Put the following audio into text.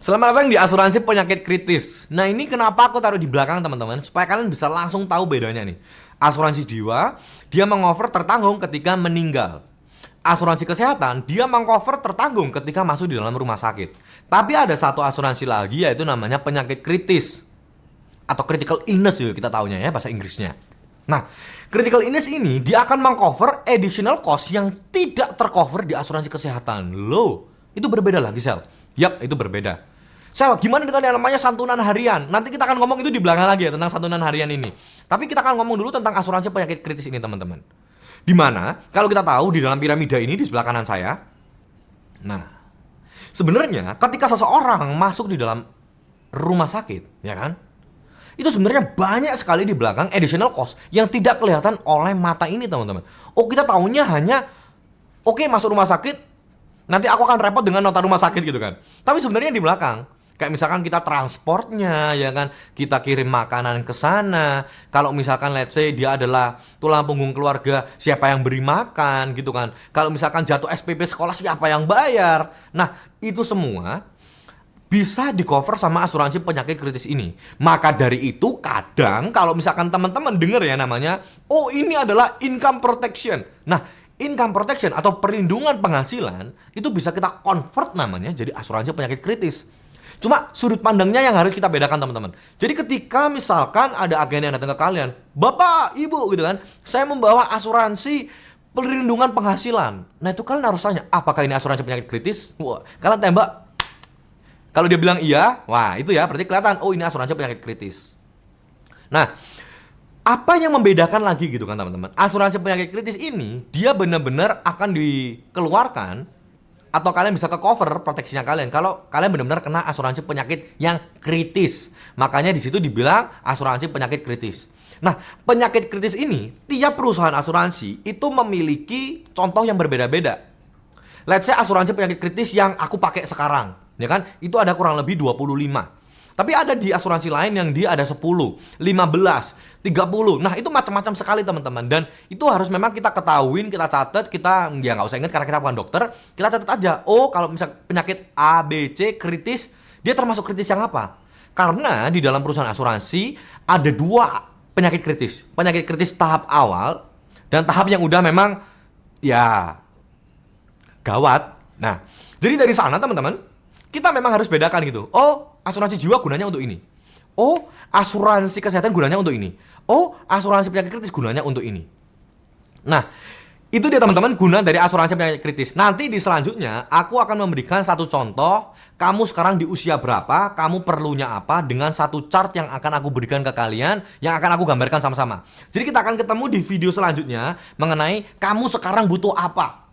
Selamat datang di asuransi penyakit kritis. Nah, ini kenapa aku taruh di belakang teman-teman, supaya kalian bisa langsung tahu bedanya nih. Asuransi jiwa, dia meng-cover tertanggung ketika meninggal. Asuransi kesehatan, dia meng-cover tertanggung ketika masuk di dalam rumah sakit. Tapi ada satu asuransi lagi, yaitu namanya penyakit kritis atau critical illness ya kita taunya ya bahasa Inggrisnya. Nah, critical illness ini dia akan meng-cover additional cost yang tidak tercover di asuransi kesehatan. Loh, itu berbeda lagi, Sel. Yap, itu berbeda. Sel, gimana dengan yang namanya santunan harian? Nanti kita akan ngomong itu di belakang lagi ya tentang santunan harian ini. Tapi kita akan ngomong dulu tentang asuransi penyakit kritis ini, teman-teman. Dimana, kalau kita tahu di dalam piramida ini di sebelah kanan saya. Nah, sebenarnya ketika seseorang masuk di dalam rumah sakit, ya kan? Itu sebenarnya banyak sekali di belakang additional cost yang tidak kelihatan oleh mata ini, teman-teman. Oh, kita tahunya hanya oke, masuk rumah sakit, nanti aku akan repot dengan nota rumah sakit gitu kan. Tapi sebenarnya di belakang, kayak misalkan kita transportnya, ya kan, kita kirim makanan ke sana. Kalau misalkan let's say dia adalah tulang punggung keluarga, siapa yang beri makan gitu kan. Kalau misalkan jatuh SPP sekolah, siapa yang bayar. Nah, itu semua bisa di cover sama asuransi penyakit kritis ini. Maka dari itu kadang kalau misalkan teman-teman dengar ya namanya, oh ini adalah income protection. Nah, income protection atau perlindungan penghasilan itu bisa kita convert namanya jadi asuransi penyakit kritis. Cuma sudut pandangnya yang harus kita bedakan, teman-teman. Jadi ketika misalkan ada agen yang datang ke kalian, Bapak, Ibu gitu kan, saya membawa asuransi perlindungan penghasilan. Nah, itu kalian harus tanya, apakah ini asuransi penyakit kritis? Wah, kalian tembak. Kalau dia bilang iya, wah itu ya berarti kelihatan, oh ini asuransi penyakit kritis. Nah, apa yang membedakan lagi gitu kan teman-teman? Asuransi penyakit kritis ini dia benar-benar akan dikeluarkan atau kalian bisa ke cover proteksinya kalian kalau kalian benar-benar kena asuransi penyakit yang kritis. Makanya di situ dibilang asuransi penyakit kritis. Nah, penyakit kritis ini tiap perusahaan asuransi itu memiliki contoh yang berbeda-beda. Let's say asuransi penyakit kritis yang aku pakai sekarang, ya kan? Itu ada kurang lebih 25. Tapi ada di asuransi lain yang dia ada 10, 15, 30. Nah, itu macam-macam sekali, teman-teman. Dan itu harus memang kita ketahuin, kita catat, kita ya nggak usah ingat karena kita bukan dokter. Kita catat aja. Oh, kalau misal penyakit A, B, C kritis, dia termasuk kritis yang apa? Karena di dalam perusahaan asuransi ada dua penyakit kritis. Penyakit kritis tahap awal dan tahap yang udah memang ya gawat. Nah, jadi dari sana teman-teman, kita memang harus bedakan gitu. Oh, asuransi jiwa gunanya untuk ini. Oh, asuransi kesehatan gunanya untuk ini. Oh, asuransi penyakit kritis gunanya untuk ini. Nah, itu dia teman-teman guna dari asuransi penyakit kritis. Nanti di selanjutnya, aku akan memberikan satu contoh. Kamu sekarang di usia berapa, kamu perlunya apa, dengan satu chart yang akan aku berikan ke kalian, yang akan aku gambarkan sama-sama. Jadi kita akan ketemu di video selanjutnya mengenai kamu sekarang butuh apa.